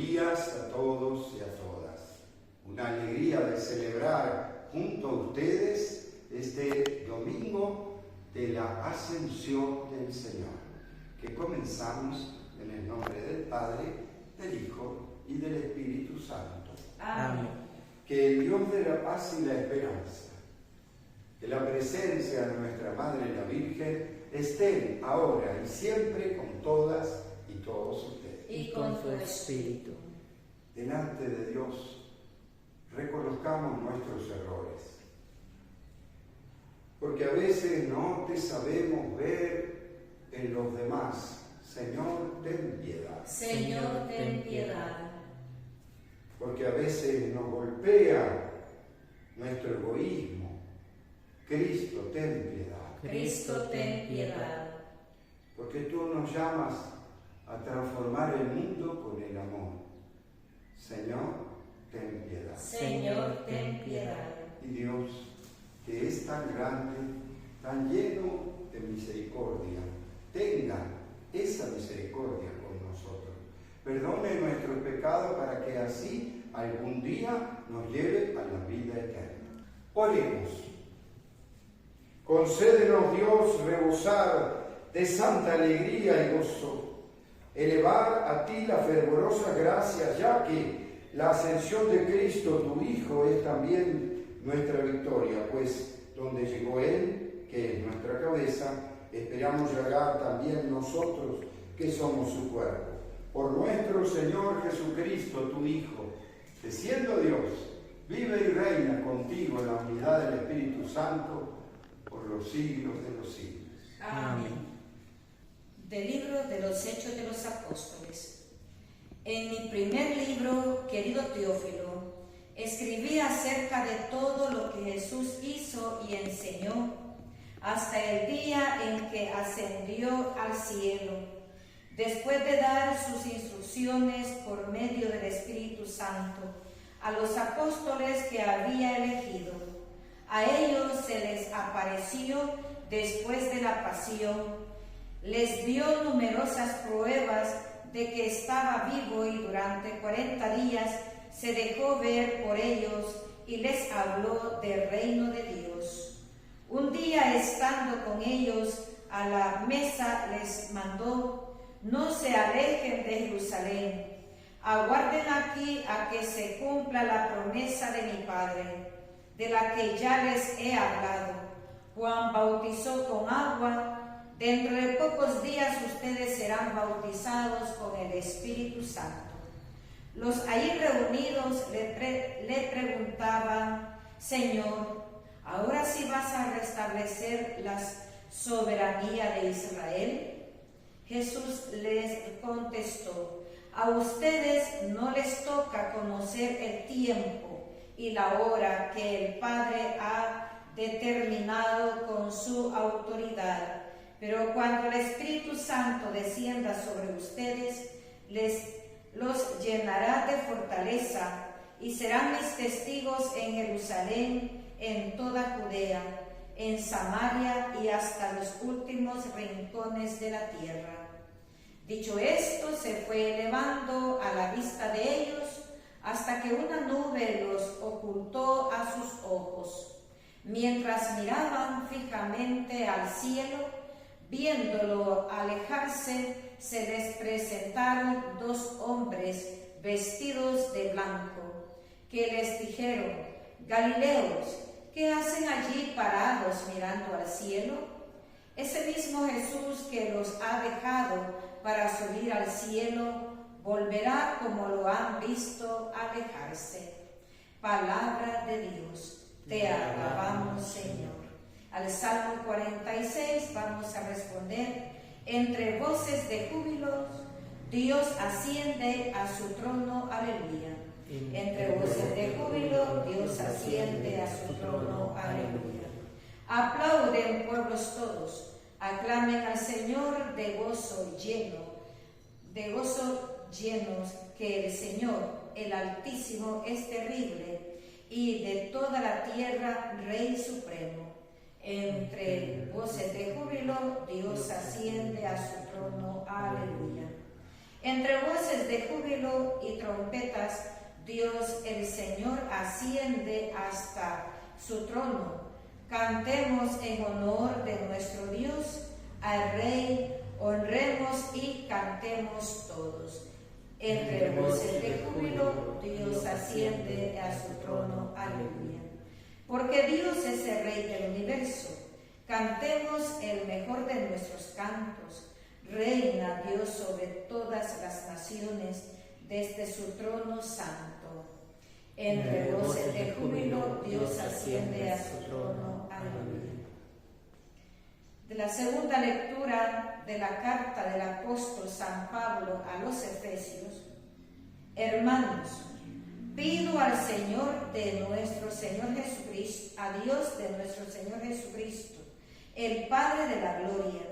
días a todos y a todas. Una alegría de celebrar junto a ustedes este domingo de la Ascensión del Señor, que comenzamos en el nombre del Padre, del Hijo y del Espíritu Santo. Amén. Que el Dios de la paz y la esperanza, que la presencia de nuestra Madre la Virgen, estén ahora y siempre con todas y todos ustedes. Y con tu espíritu. Delante de Dios, reconozcamos nuestros errores. Porque a veces no te sabemos ver en los demás. Señor, ten piedad. Señor, ten piedad. Porque a veces nos golpea nuestro egoísmo. Cristo, ten piedad. Cristo, ten piedad. Porque tú nos llamas a transformar el mundo con el amor. Señor, ten piedad. Señor, ten piedad. Y Dios, que es tan grande, tan lleno de misericordia, tenga esa misericordia con nosotros. Perdone nuestros pecados para que así algún día nos lleve a la vida eterna. Oremos. Concédenos, Dios, rebosar de santa alegría y gozo, elevar a ti la fervorosa gracia, ya que la ascensión de Cristo, tu Hijo, es también nuestra victoria, pues donde llegó Él, que es nuestra cabeza, esperamos llegar también nosotros, que somos su cuerpo. Por nuestro Señor Jesucristo, tu Hijo, que siendo Dios, vive y reina contigo en la unidad del Espíritu Santo, por los siglos de los siglos. Amén. Del libro de los Hechos de los Apóstoles. En mi primer libro, querido Teófilo, escribí acerca de todo lo que Jesús hizo y enseñó hasta el día en que ascendió al cielo, después de dar sus instrucciones por medio del Espíritu Santo a los apóstoles que había elegido. A ellos se les apareció después de la pasión, les dio numerosas pruebas de que estaba vivo y durante 40 días se dejó ver por ellos y les habló del reino de Dios. Un día, estando con ellos a la mesa, les mandó: no se alejen de Jerusalén, aguarden aquí a que se cumpla la promesa de mi Padre, de la que ya les he hablado. Juan bautizó con agua, dentro de pocos días ustedes serán bautizados con el Espíritu Santo. Los ahí reunidos le preguntaban: Señor, ¿ahora sí vas a restablecer la soberanía de Israel? Jesús les contestó: a ustedes no les toca conocer el tiempo y la hora que el Padre ha determinado con su autoridad, pero cuando el Espíritu Santo descienda sobre ustedes, los llenará de fortaleza y serán mis testigos en Jerusalén, en toda Judea, en Samaria y hasta los últimos rincones de la tierra. Dicho esto, se fue elevando a la vista de ellos hasta que una nube los ocultó a sus ojos. Mientras miraban fijamente al cielo, viéndolo alejarse, se les presentaron dos hombres vestidos de blanco, que les dijeron: Galileos, ¿qué hacen allí parados mirando al cielo? Ese mismo Jesús que los ha dejado para subir al cielo, volverá como lo han visto alejarse. Palabra de Dios. Te alabamos, Señor. Al Salmo 46 vamos a responder: entre voces de júbilo, Dios asciende a su trono, aleluya. Entre voces de júbilo, Dios asciende a su trono, aleluya. Aplauden, pueblos todos, aclamen al Señor de gozo llenos, que el Señor, el Altísimo, es terrible, y de toda la tierra, Rey supremo. Entre voces de júbilo, Dios asciende a su trono, aleluya. Entre voces de júbilo, estruendo y trompetas, Dios el Señor asciende hasta su trono. Cantemos en honor de nuestro Dios, al Rey, honremos y cantemos todos. Entre voces de júbilo, Dios asciende a su trono. Aleluya. Porque Dios es el Rey del universo. Cantemos el mejor de nuestros cantos. Reina Dios sobre todas las naciones, desde su trono santo. Entre voces de júbilo, Dios asciende a su trono. Aleluya. De la segunda lectura de la carta del apóstol San Pablo a los Efesios. Hermanos, pido al Señor de nuestro Señor Jesucristo, a Dios de nuestro Señor Jesucristo, el Padre de la gloria,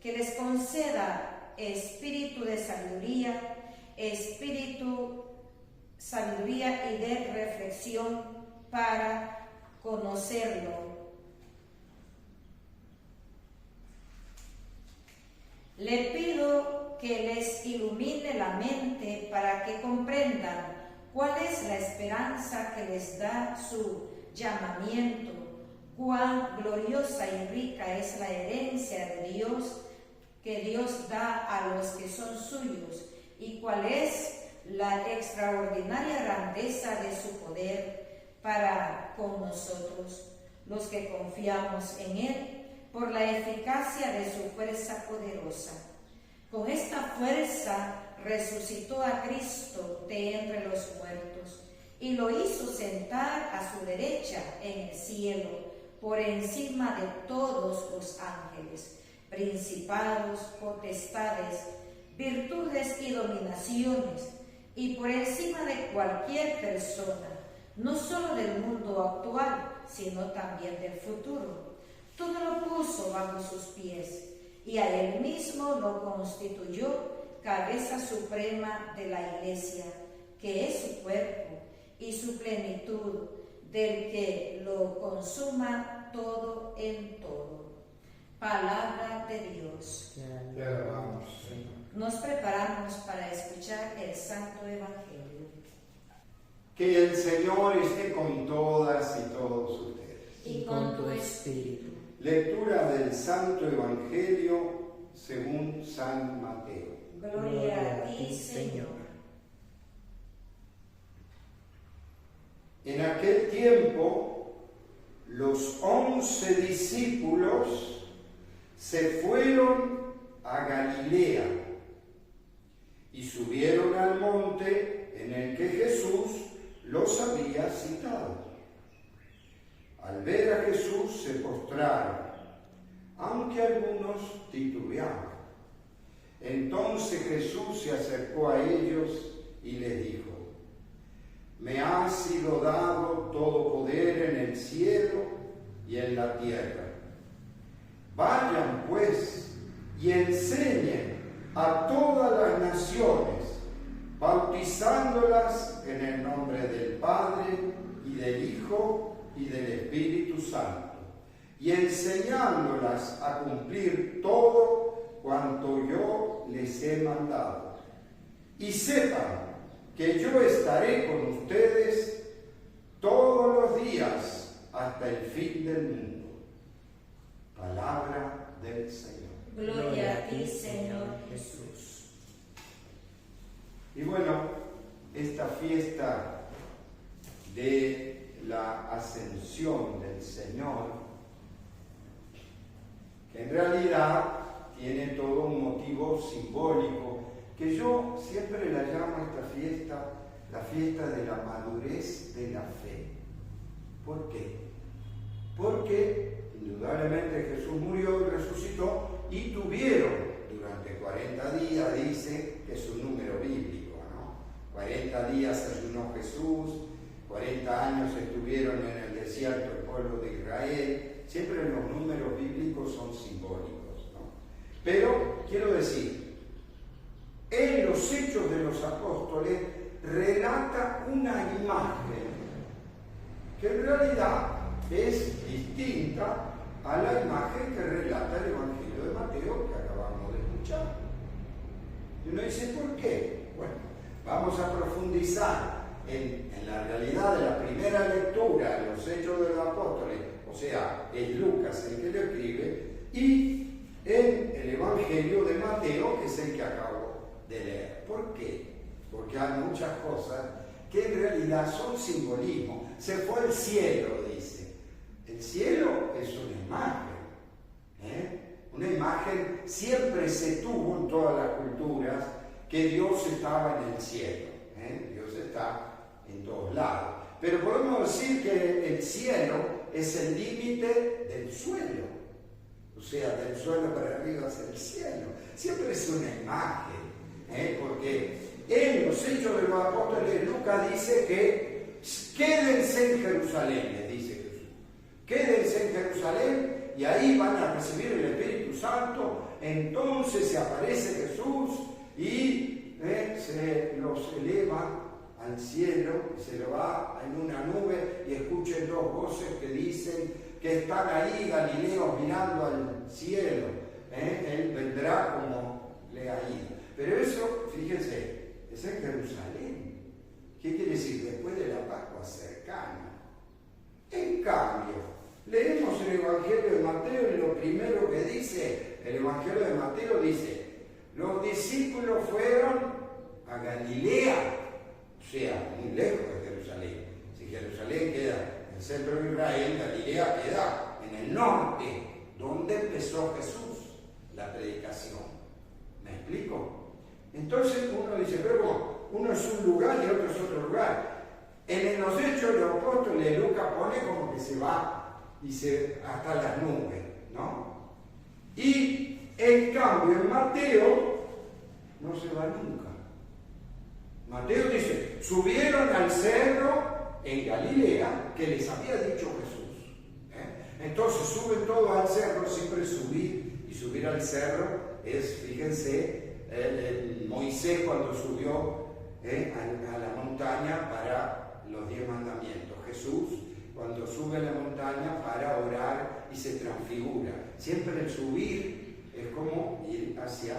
que les conceda espíritu de sabiduría y de reflexión para conocerlo. Le pido que les ilumine la mente para que comprendan cuál es la esperanza que les da su llamamiento, cuán gloriosa y rica es la herencia de Dios que Dios da a los que son suyos, y cuál es la extraordinaria grandeza de su poder para con nosotros, los que confiamos en Él, por la eficacia de su fuerza poderosa. Con esta fuerza resucitó a Cristo de entre los muertos y lo hizo sentar a su derecha en el cielo, por encima de todos los ángeles, principados, potestades, virtudes y dominaciones, y por encima de cualquier persona, no solo del mundo actual, sino también del futuro. Todo lo puso bajo sus pies, y a él mismo lo constituyó cabeza suprema de la Iglesia, que es su cuerpo, y su plenitud, del que lo consuma todo en todo. Palabra de Dios. Te alabamos, Señor. Nos preparamos para escuchar el Santo Evangelio. Que el Señor esté con todas y todos ustedes. Y con tu espíritu. Lectura del Santo Evangelio según San Mateo. Gloria a ti, Señor. En aquel tiempo, los 11 discípulos se fueron a Galilea y subieron al monte en el que Jesús los había citado. Al ver a Jesús se postraron, aunque algunos titubeaban. Entonces Jesús se acercó a ellos y les dijo: me ha sido dado todo poder en el cielo y en la tierra. Vayan pues y enseñen a todas las naciones, bautizándolas en el nombre del Padre y del Hijo y del Espíritu Santo, y enseñándolas a cumplir todo cuanto yo les he mandado. Y sepan que yo estaré con ustedes todos los días hasta el fin del mundo. Palabra del Señor. Gloria a ti, Señor Jesús. Y bueno, esta fiesta de la ascensión del Señor, que en realidad tiene todo un motivo simbólico, que yo siempre la llamo esta fiesta, la fiesta de la madurez de la fe. ¿Por qué? Porque indudablemente Jesús murió y resucitó, y tuvieron durante 40 días, dice que es un número bíblico, ¿no? 40 días ayunó Jesús, 40 años estuvieron en el desierto el pueblo de Israel. Siempre los números bíblicos son simbólicos, ¿no? Pero quiero decir, en los Hechos de los Apóstoles relata una imagen que en realidad es distinta a la imagen que relata el Evangelio de Mateo que acabamos de escuchar. Y uno dice, ¿por qué? Bueno, vamos a profundizar en la realidad de la primera lectura de los Hechos de los Apóstoles, o sea, es Lucas el que lo escribe, y en el Evangelio de Mateo, que es el que acabo de leer. ¿Por qué? Porque hay muchas cosas que en realidad son simbolismo. Se fue al cielo, dice. El cielo es una imagen. Una imagen siempre se tuvo en todas las culturas que Dios estaba en el cielo. Dios está en todos lados. Pero podemos decir que el cielo es el límite del suelo. O sea, del suelo para arriba hacia el cielo. Siempre es una imagen. Porque en los Hechos de los Apóstoles, Lucas dice que quédense en Jerusalén, les dice Jesús. Quédense en Jerusalén y ahí van a recibir el Espíritu Santo. Entonces se aparece Jesús y se los eleva al cielo, se lo va en una nube y escuchen dos voces que dicen que están ahí Galileos mirando al cielo. Él vendrá como le ha ido. Pero eso, fíjense, es en Jerusalén. ¿Qué quiere decir? Después de la Pascua cercana. En cambio, leemos el Evangelio de Mateo y lo primero que dice, el Evangelio de Mateo dice, los discípulos fueron a Galilea, o sea, muy lejos de Jerusalén. Si Jerusalén queda en el centro de Israel, Galilea queda en el norte, donde empezó Jesús la predicación. ¿Me explico? Entonces uno dice, pero uno es un lugar y otro es otro lugar. En los Hechos de los Apóstoles, Lucas pone como que se va hasta las nubes, ¿no? Y en cambio en Mateo no se va nunca. Mateo dice, subieron al cerro en Galilea que les había dicho Jesús. Entonces suben todos al cerro, siempre subir, y subir al cerro es, fíjense, Moisés cuando subió a la montaña para los 10 mandamientos. Jesús cuando sube a la montaña para orar y se transfigura. Siempre el subir es como ir hacia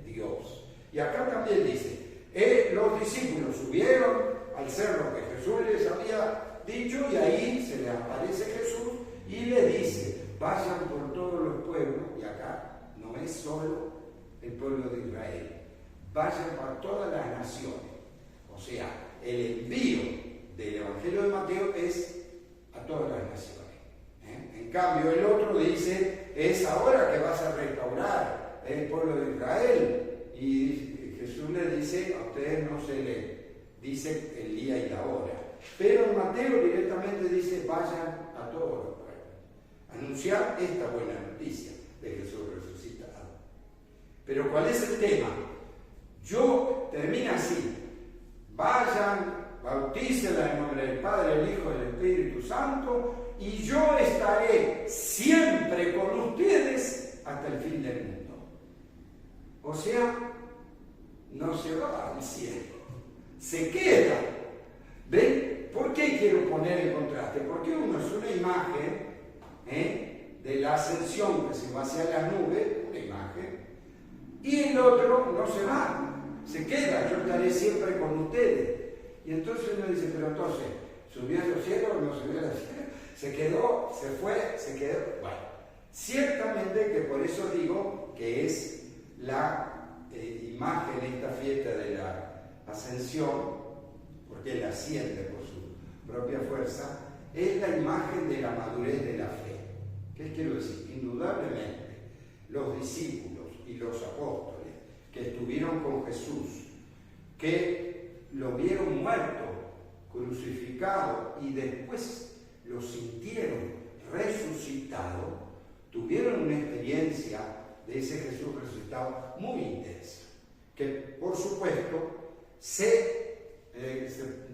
Dios. Y acá también dice, los discípulos subieron al cerro que Jesús les había dicho y ahí se les aparece Jesús y le dice, vayan por todos los pueblos, y acá no es solo el pueblo de Israel, vayan para todas las naciones. O sea, el envío del Evangelio de Mateo es a todas las naciones. En cambio, el otro dice, es ahora que vas a restaurar el pueblo de Israel. Y Jesús le dice, a ustedes no se les dice el día y la hora. Pero en Mateo directamente dice, vayan a todos los pueblos. Anunciar esta buena noticia de Jesús resucitado. Pero ¿cuál es el tema? Termina así, vayan, bautícenla en nombre del Padre, del Hijo y del Espíritu Santo, y yo estaré siempre con ustedes hasta el fin del mundo. O sea, no se va al cielo, se queda. ¿Ven? ¿Por qué quiero poner el contraste? Porque uno es una imagen de la ascensión que se va hacia las nubes, una imagen, y el otro no se va, se queda, yo estaré siempre con ustedes. Y entonces uno dice, pero entonces, ¿subió a los cielos o no subió a los cielos? Se quedó, se fue, se quedó. Bueno, ciertamente que por eso digo que es la imagen, esta fiesta de la ascensión, porque él asciende por su propia fuerza, es la imagen de la madurez de la fe. ¿Qué quiero decir? Indudablemente, los discípulos y los apóstoles que estuvieron con Jesús, que lo vieron muerto, crucificado y después lo sintieron resucitado, tuvieron una experiencia de ese Jesús resucitado muy intensa, que por supuesto se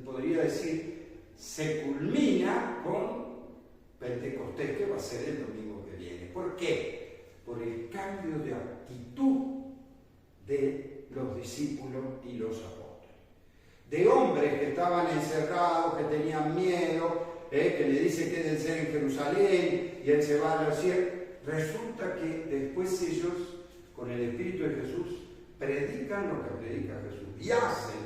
podría decir, se culmina con Pentecostés, que va a ser el domingo que viene. ¿Por qué? Por el cambio de actitud de los discípulos y los apóstoles. De hombres que estaban encerrados, que tenían miedo, que le dice quédense en Jerusalén y él se va a los cielos. Resulta que después ellos, con el Espíritu de Jesús, predican lo que predica Jesús y hacen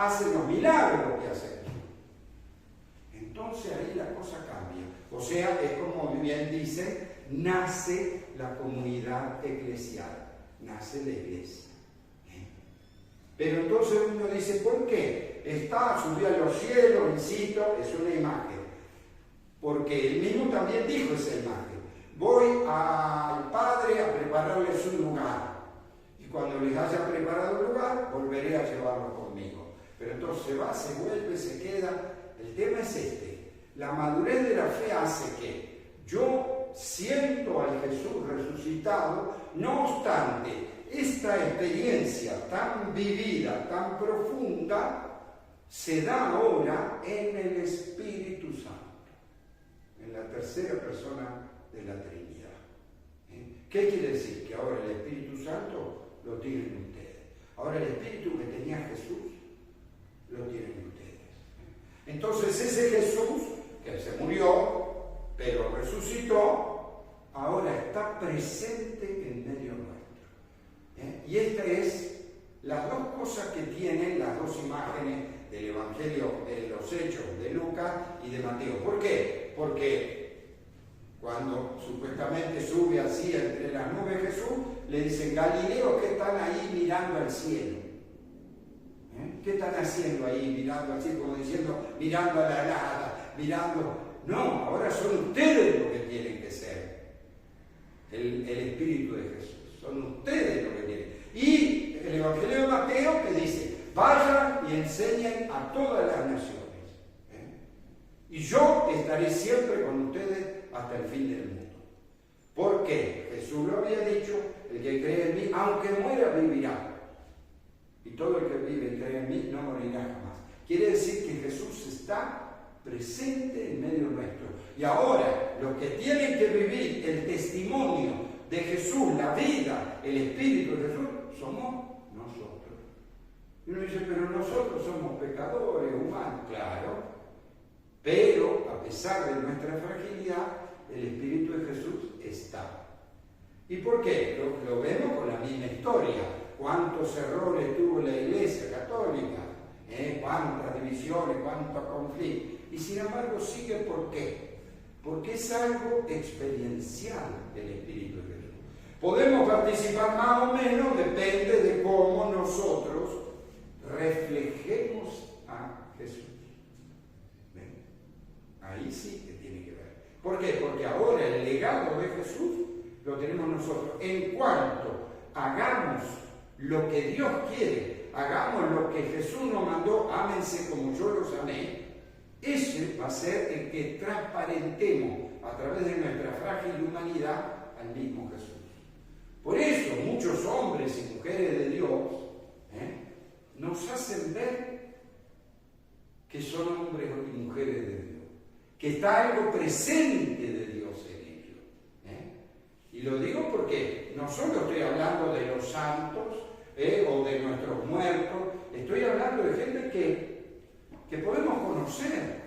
hace los milagros que hace Jesús. Entonces ahí la cosa cambia. O sea, es como bien dicen, nace la comunidad eclesial, nace la iglesia. Pero entonces uno dice, ¿por qué? Subió a los cielos, insisto, es una imagen. Porque él mismo también dijo esa imagen. Voy al Padre a prepararles un lugar. Y cuando les haya preparado el lugar, volveré a llevarlo conmigo. Pero entonces se va, se vuelve, se queda. El tema es este. La madurez de la fe hace que yo siento al Jesús resucitado, no obstante, esta experiencia tan vivida, tan profunda, se da ahora en el Espíritu Santo, en la tercera persona de la Trinidad. ¿Qué quiere decir? Que ahora el Espíritu Santo lo tienen ustedes. Ahora el Espíritu que tenía Jesús, lo tienen ustedes. Entonces ese Jesús, que se murió, pero resucitó, ahora está presente en medio nuestro. Y estas es las dos cosas que tienen las dos imágenes del Evangelio, de los Hechos de Lucas y de Mateo. ¿Por qué? Porque cuando supuestamente sube así entre las nubes Jesús, le dicen, Galileos, ¿qué están ahí mirando al cielo? ¿Qué están haciendo ahí mirando así, como diciendo, mirando a la nada, mirando? No, ahora son ustedes los que tienen que ser el Espíritu de Jesús. Son ustedes los que tienen. Y el Evangelio de Mateo que dice, vayan y enseñen a todas las naciones. Y yo estaré siempre con ustedes hasta el fin del mundo. ¿Por qué? Jesús lo había dicho, el que cree en mí, aunque muera, vivirá. Y todo el que vive y cree en mí no morirá jamás. Quiere decir que Jesús está presente en medio nuestro. Y ahora, los que tienen que vivir el testimonio de Jesús, la vida, el Espíritu de Jesús, somos nosotros. Y uno dice, pero nosotros somos pecadores, humanos. Claro, pero a pesar de nuestra fragilidad, el Espíritu de Jesús está. ¿Y por qué? Lo vemos con la misma historia. Cuántos errores tuvo la Iglesia Católica, cuántas divisiones, cuántos conflictos. Y sin embargo sigue, ¿por qué? Porque es algo experiencial del Espíritu de Jesús. Podemos participar más o menos, depende de cómo nosotros reflejemos a Jesús. ¿Ven? Ahí sí que tiene que ver. ¿Por qué? Porque ahora el legado de Jesús lo tenemos nosotros. En cuanto hagamos lo que Dios quiere, hagamos lo que Jesús nos mandó, ámense como yo los amé, ese va a ser el que transparentemos a través de nuestra frágil humanidad al mismo Jesús. Por eso muchos hombres y mujeres de Dios nos hacen ver que son hombres y mujeres de Dios, que está algo presente de Dios en ellos. Y lo digo porque no solo estoy hablando de los santos o de nuestros muertos, estoy hablando de gente que podemos conocer.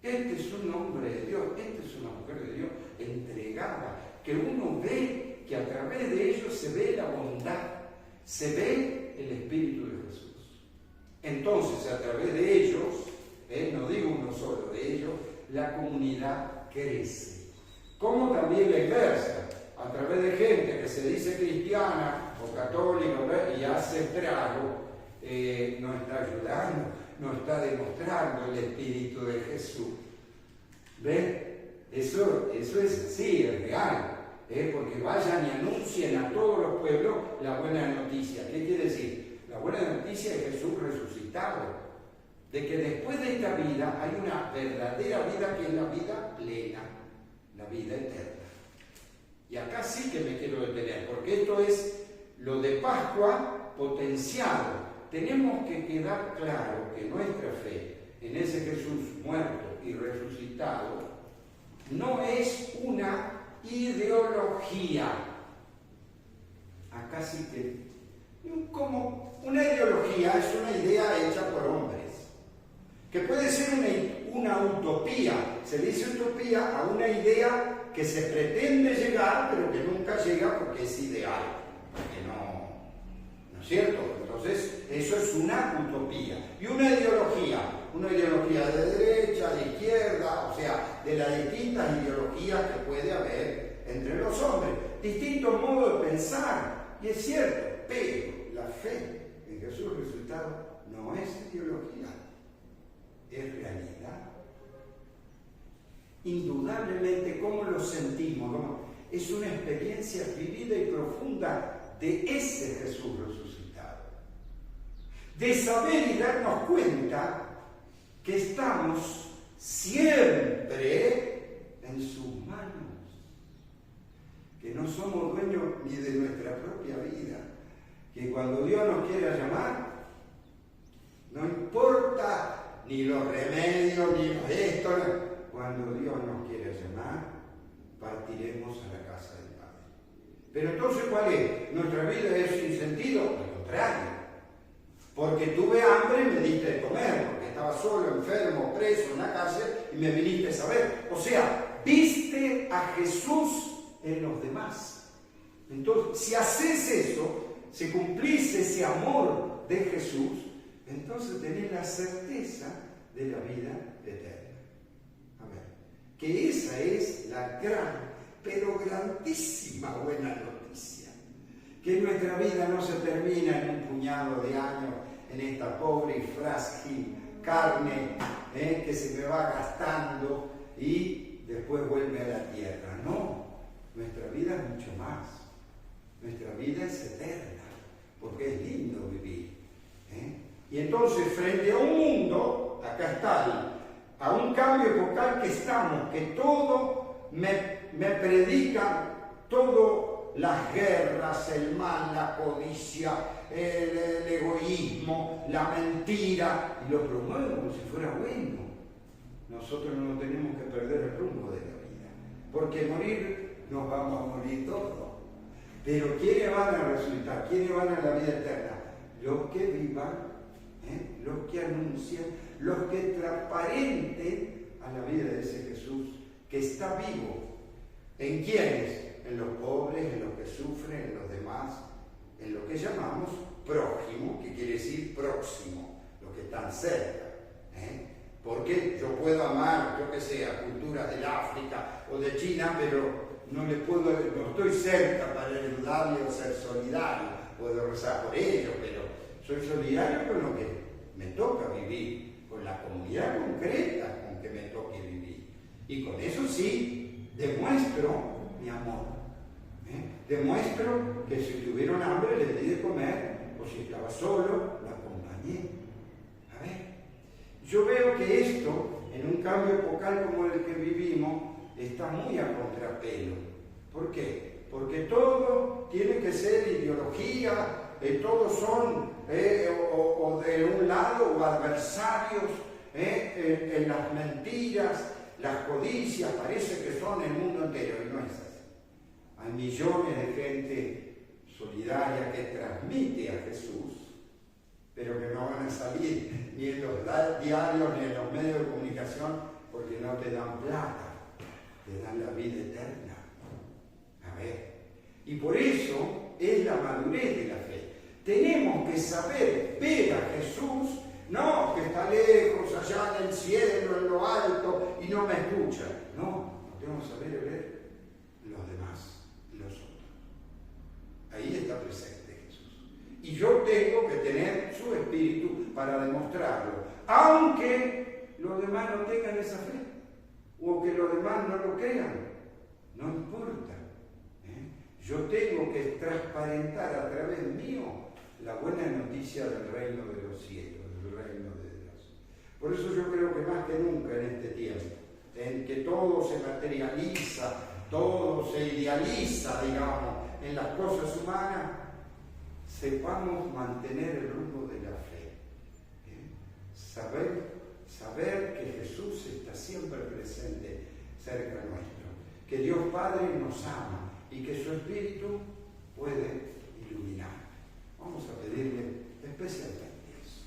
Este es un hombre de Dios, esta es una mujer de Dios entregada, que uno ve que a través de ellos se ve la bondad, se ve el Espíritu de Jesús. Entonces, a través de ellos, no digo uno solo, de ellos, la comunidad crece. Como también la inversa, a través de gente que se dice cristiana o católica y hace estrago, nos está ayudando, nos está demostrando el Espíritu de Jesús. ¿Ven? Eso es así, es real. Porque vayan y anuncien a todos los pueblos la buena noticia. ¿Qué quiere decir? La buena noticia de Jesús resucitado. De que después de esta vida hay una verdadera vida que es la vida plena, la vida eterna. Y acá sí que me quiero detener, porque esto es lo de Pascua potenciado. Tenemos que quedar claro que nuestra fe en ese Jesús muerto y resucitado no es una ideología. Acá sí que, como una ideología es una idea hecha por hombres, que puede ser una utopía. Se dice utopía a una idea que se pretende llegar, pero que nunca llega porque es ideal, que no es cierto. Entonces, eso es una utopía. Y una ideología de derecha, de izquierda, o sea, de las distintas ideologías que puede haber entre los hombres. Distintos modos de pensar, y es cierto, pero la fe en Jesús resucitado no es ideología, es realidad. Indudablemente, ¿cómo lo sentimos? Es una experiencia vivida y profunda de ese Jesús resucitado. De saber y darnos cuenta que estamos siempre en sus manos. Que no somos dueños ni de nuestra propia vida. Que cuando Dios nos quiera llamar, no importa ni los remedios, ni esto, cuando Dios nos quiera llamar, partiremos a la casa del Padre. Pero entonces, ¿cuál es? ¿Nuestra vida es sin sentido? Al contrario. Porque tuve hambre y me diste de comer, porque estaba solo, enfermo, preso en la cárcel y me viniste a saber. O sea, viste a Jesús en los demás. Entonces, si haces eso, si cumplís ese amor de Jesús, entonces tenés la certeza de la vida eterna. Que esa es la gran, pero grandísima buena noticia. Que nuestra vida no se termina en un puñado de años, en esta pobre y frágil carne que se me va gastando y después vuelve a la tierra. No, nuestra vida es mucho más. Nuestra vida es eterna, porque es lindo vivir. Y entonces, frente a un mundo, acá está a un cambio epocal que estamos, que todo me predican, todo las guerras, el mal, la codicia, el egoísmo, la mentira, y lo promueven como si fuera bueno. Nosotros no tenemos que perder el rumbo de la vida, porque morir nos vamos a morir todos. Pero ¿quiénes van a resultar? ¿Quiénes van a la vida eterna? Los que vivan, los que anuncian, los que transparenten a la vida de ese Jesús que está vivo. ¿En quiénes? En los pobres, en los que sufren, en los demás, en lo que llamamos prójimo, que quiere decir próximo, los que están cerca. Porque yo puedo amar, yo que sé, a culturas del África o de China, pero no estoy cerca para ayudarle o ser solidario. Puedo rezar por ellos, pero soy solidario con lo que me toca vivir, con la comunidad concreta con que me toque vivir. Y con eso sí, demuestro mi amor. Demuestro que si tuvieron hambre les di de comer, o si estaba solo, la acompañé. A ver, yo veo que esto, en un cambio epocal como el que vivimos, está muy a contrapelo. ¿Por qué? Porque todo tiene que ser ideología, todos son o de un lado o adversarios en las mentiras, las codicias, parece que son el mundo entero, y no es así. Hay millones de gente solidaria que transmite a Jesús, pero que no van a salir ni en los diarios ni en los medios de comunicación porque no te dan plata, te dan la vida eterna. A ver, y por eso es la madurez de la fe. Tenemos que saber ver a Jesús, no que está lejos, allá en el cielo, en lo alto, y no me escucha. No, tenemos que saber ver los demás, los otros. Ahí está presente Jesús. Y yo tengo que tener su espíritu para demostrarlo, aunque los demás no tengan esa fe, o que los demás no lo crean, no importa. Yo tengo que transparentar a través mío la buena noticia del reino de los cielos, del reino de Dios. Por eso yo creo que más que nunca en este tiempo, en que todo se materializa, todo se idealiza, digamos, en las cosas humanas, sepamos mantener el rumbo de la fe. Saber que Jesús está siempre presente cerca nuestro, que Dios Padre nos ama y que su Espíritu puede iluminar. Vamos a pedirle especialmente eso.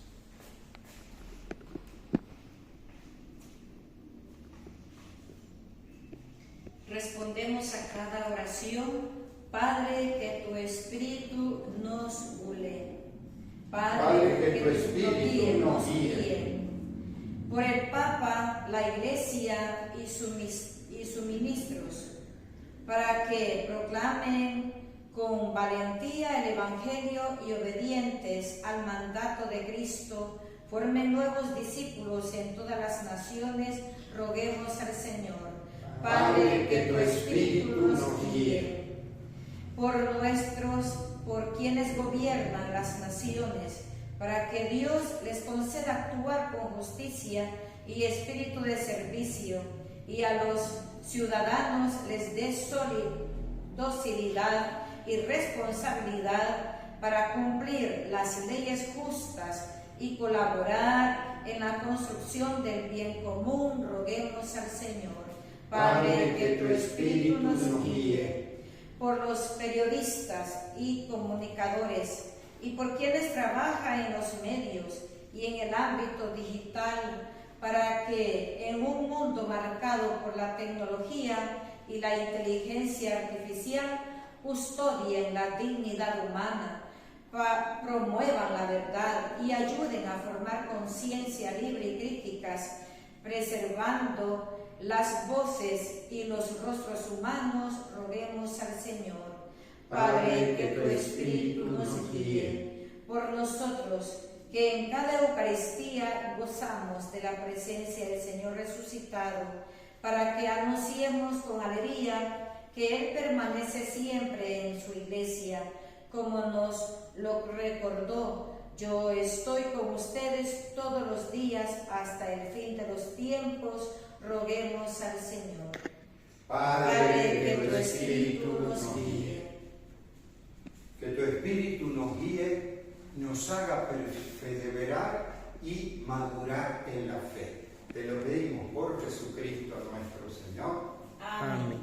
Respondemos a cada oración: Padre, que tu Espíritu nos une. Padre, que tu Espíritu nos guíe. Por el Papa, la Iglesia y sus ministros, para que proclamen con valentía el Evangelio y obedientes al mandato de Cristo, formen nuevos discípulos en todas las naciones, roguemos al Señor. Padre, que tu Espíritu nos guíe. Por quienes gobiernan las naciones, para que Dios les conceda actuar con justicia y espíritu de servicio, y a los ciudadanos les dé docilidad y responsabilidad para cumplir las leyes justas y colaborar en la construcción del bien común, roguemos al Señor. Padre, que tu Espíritu nos guíe. Por los periodistas y comunicadores y por quienes trabajan en los medios y en el ámbito digital, para que en un mundo marcado por la tecnología y la inteligencia artificial custodien la dignidad humana, promuevan la verdad y ayuden a formar conciencia libre y críticas, preservando las voces y los rostros humanos, roguemos al Señor. Padre, que tu Espíritu nos guíe. Por nosotros, que en cada Eucaristía gozamos de la presencia del Señor resucitado, para que anunciemos con alegría que Él permanece siempre en su Iglesia, como nos lo recordó: yo estoy con ustedes todos los días hasta el fin de los tiempos, roguemos al Señor. Padre, que tu Espíritu nos guíe. Que tu Espíritu nos guíe, nos haga perseverar y madurar en la fe. Te lo pedimos por Jesucristo nuestro Señor. Amén.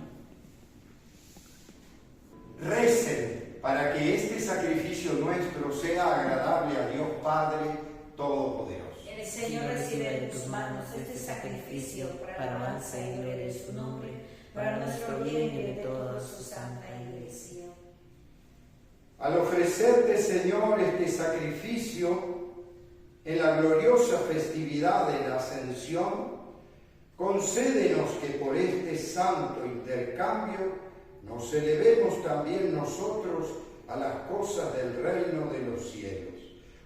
Recen para que este sacrificio nuestro sea agradable a Dios Padre Todopoderoso. El Señor recibe de tus manos este sacrificio para alabanza y gloria de su nombre, para nuestro bien y de toda su santa Iglesia. Al ofrecerte, Señor, este sacrificio en la gloriosa festividad de la Ascensión, concédenos que por este santo intercambio nos elevemos también nosotros a las cosas del reino de los cielos.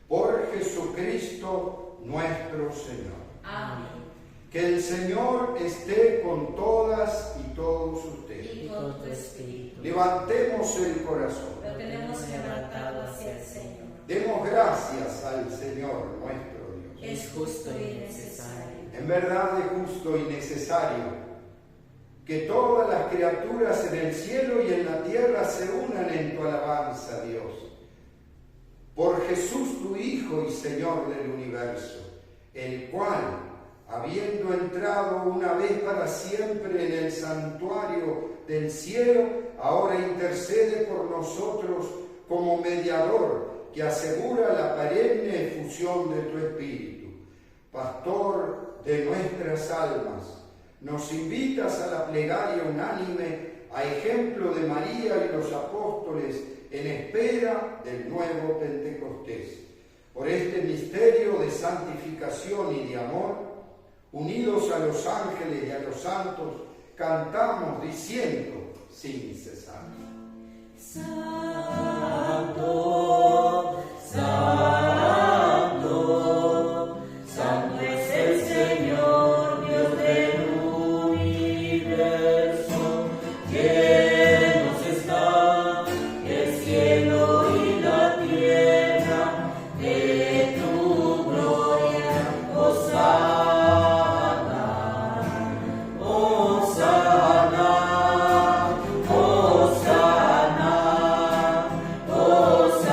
Por Jesucristo nuestro Señor. Amén. Que el Señor esté con todas y todos ustedes. Y con tu Espíritu. Levantemos el corazón. Lo tenemos levantado hacia el Señor. Demos gracias al Señor nuestro Dios. Es justo y necesario. En verdad es justo y necesario que todas las criaturas en el cielo y en la tierra se unan en tu alabanza, Dios. Por Jesús, tu Hijo y Señor del universo, el cual, habiendo entrado una vez para siempre en el santuario del cielo, ahora intercede por nosotros como mediador que asegura la perenne efusión de tu Espíritu. Pastor de nuestras almas, nos invitas a la plegaria unánime, a ejemplo de María y los apóstoles, en espera del nuevo Pentecostés. Por este misterio de santificación y de amor, unidos a los ángeles y a los santos, cantamos diciendo sin cesar: Santo, Santo, Santo es el Señor, Dios del universo. Llenos está el cielo y la tierra de tu gloria. Hosana, Hosana, Hosana, Hosana.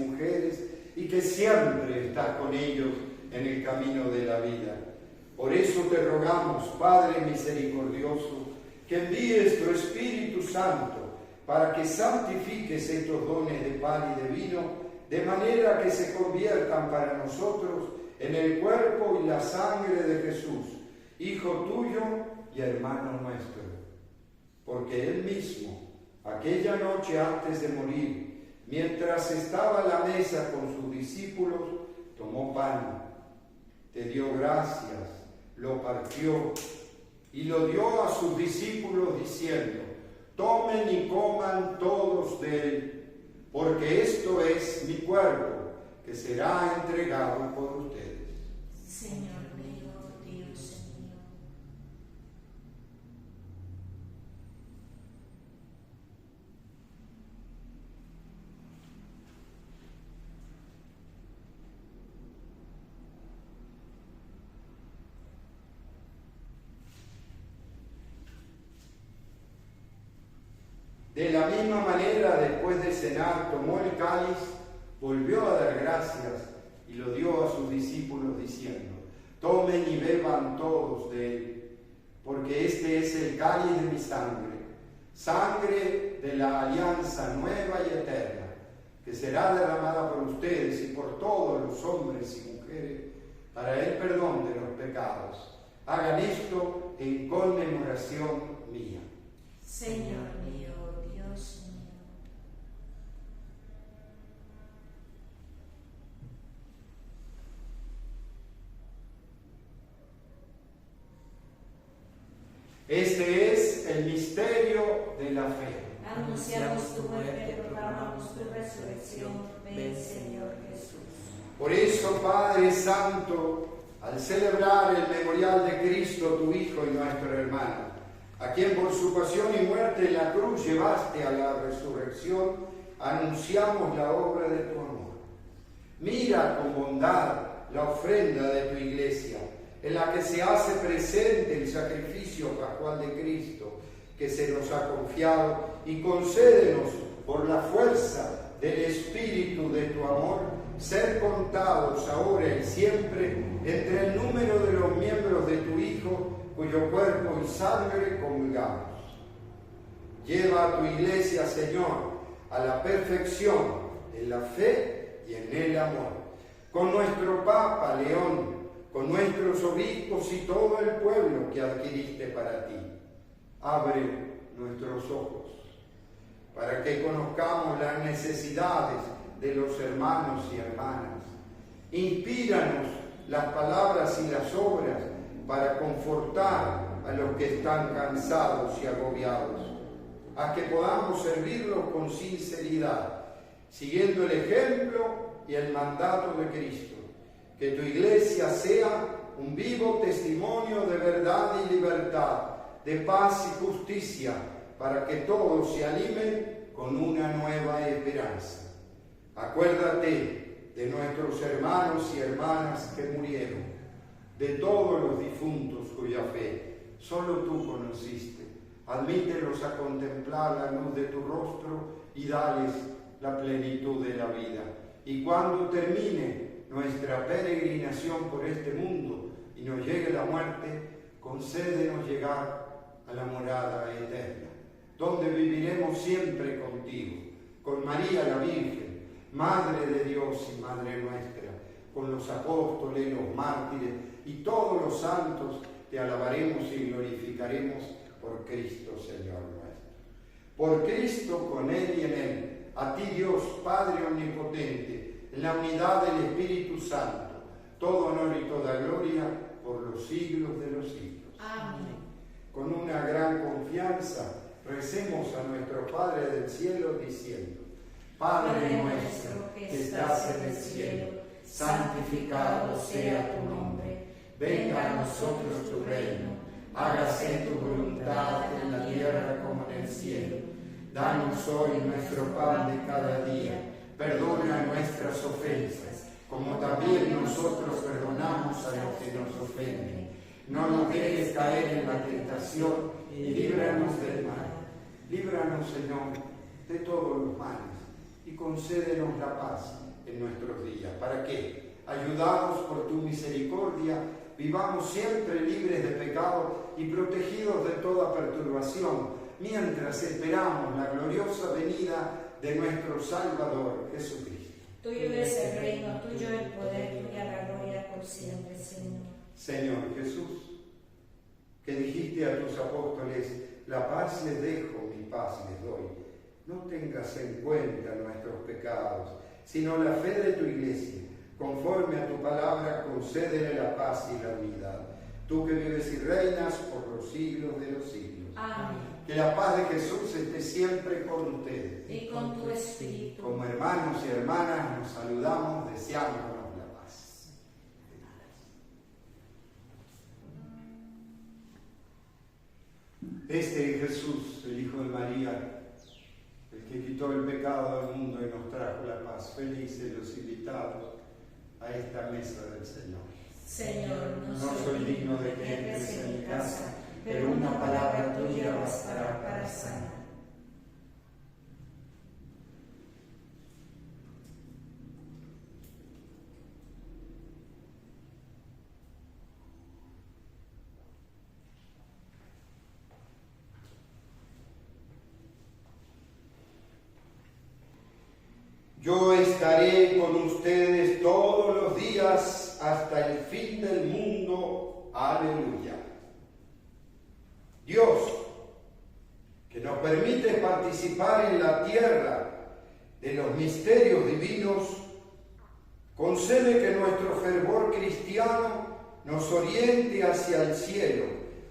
mujeres y que siempre estás con ellos en el camino de la vida. Por eso te rogamos, Padre misericordioso, que envíes tu Espíritu Santo para que santifiques estos dones de pan y de vino, de manera que se conviertan para nosotros en el cuerpo y la sangre de Jesús, Hijo tuyo y hermano nuestro. Porque Él mismo, aquella noche antes de morir, mientras estaba a la mesa con sus discípulos, tomó pan, te dio gracias, lo partió y lo dio a sus discípulos diciendo: tomen y coman todos de él, porque esto es mi cuerpo, que será entregado por ustedes. Señor mío, Dios mío. De la misma manera, después de cenar, tomó el cáliz, volvió a dar gracias y lo dio a sus discípulos diciendo: tomen y beban todos de él, porque este es el cáliz de mi sangre, sangre de la alianza nueva y eterna, que será derramada por ustedes y por todos los hombres y mujeres para el perdón de los pecados. Hagan esto en conmemoración mía. Señor mío, Dios mío. Este es el misterio de la fe. Anunciamos tu muerte, proclamamos tu resurrección. Ven, Señor Jesús. Por eso, Padre Santo, al celebrar el memorial de Cristo, tu Hijo y nuestro hermano, a quien por su pasión y muerte en la cruz llevaste a la resurrección, anunciamos la obra de tu amor. Mira con bondad la ofrenda de tu Iglesia, en la que se hace presente el sacrificio pascual de Cristo, que se nos ha confiado, y concédenos, por la fuerza del Espíritu de tu amor, ser contados ahora y siempre entre el número de los miembros de tu Hijo, cuyo cuerpo y sangre comulgamos. Lleva a tu Iglesia, Señor, a la perfección en la fe y en el amor. Con nuestro Papa León, con nuestros obispos y todo el pueblo que adquiriste para ti. Abre nuestros ojos para que conozcamos las necesidades de los hermanos y hermanas. Inspíranos las palabras y las obras para confortar a los que están cansados y agobiados, a que podamos servirlos con sinceridad, siguiendo el ejemplo y el mandato de Cristo. Que tu Iglesia sea un vivo testimonio de verdad y libertad, de paz y justicia, para que todos se animen con una nueva esperanza. Acuérdate de nuestros hermanos y hermanas que murieron, de todos los difuntos cuya fe solo tú conociste. Admítelos a contemplar la luz de tu rostro y dales la plenitud de la vida. Y cuando termine nuestra peregrinación por este mundo y nos llegue la muerte, concédenos llegar a la morada eterna, donde viviremos siempre contigo, con María la Virgen, Madre de Dios y Madre nuestra, con los apóstoles, los mártires y todos los santos. Te alabaremos y glorificaremos por Cristo, Señor nuestro. Por Cristo, con Él y en Él, a ti Dios, Padre omnipotente, en la unidad del Espíritu Santo, todo honor y toda gloria por los siglos de los siglos. Amén. Con una gran confianza, recemos a nuestro Padre del cielo diciendo: Padre nuestro que estás en el cielo, santificado sea tu nombre. Venga a nosotros tu reino, hágase tu voluntad en la tierra como en el cielo. Danos hoy nuestro pan de cada día, perdona nuestras ofensas, como también nosotros perdonamos a los que nos ofenden. No nos dejes caer en la tentación y líbranos del mal. Líbranos, Señor, de todos los males y concédenos la paz en nuestros días, para que, ayudados por tu misericordia, vivamos siempre libres de pecado y protegidos de toda perturbación, mientras esperamos la gloriosa venida de nuestro Salvador Jesucristo. Tuyo es el reino, tuyo el poder, tuya la gloria por siempre, Señor. Señor Jesús, que dijiste a tus apóstoles, la paz les dejo, mi paz les doy. No tengas en cuenta nuestros pecados, sino la fe de tu Iglesia. Conforme a tu palabra, concédele la paz y la unidad. Tú que vives y reinas por los siglos de los siglos. Amén. Que la paz de Jesús esté siempre con ustedes. Y con tu espíritu. Como hermanos y hermanas nos saludamos deseándonos la paz. Este es Jesús, el Hijo de María, el que quitó el pecado del mundo y nos trajo la paz. Felices los invitados a esta mesa del Señor. Señor, No soy digno de que entres en mi casa, pero una palabra tuya bastará para sanar. Yo estaré con ustedes todos los días hasta el fin del mundo. Aleluya. Dios, que nos permite participar en la tierra de los misterios divinos, concede que nuestro fervor cristiano nos oriente hacia el cielo,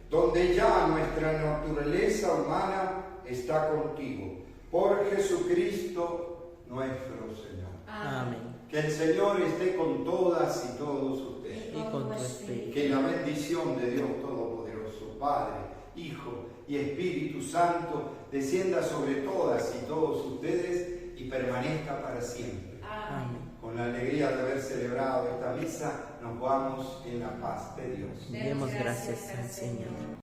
donde ya nuestra naturaleza humana está contigo. Por Jesucristo nuestro Señor. Amén. Que el Señor esté con todas y todos ustedes. Y con tu espíritu. Que la bendición de Dios Todopoderoso, Padre, Hijo y Espíritu Santo, descienda sobre todas y todos ustedes y permanezca para siempre. Amén. Con la alegría de haber celebrado esta misa, nos vamos en la paz de Dios. Demos gracias al Señor.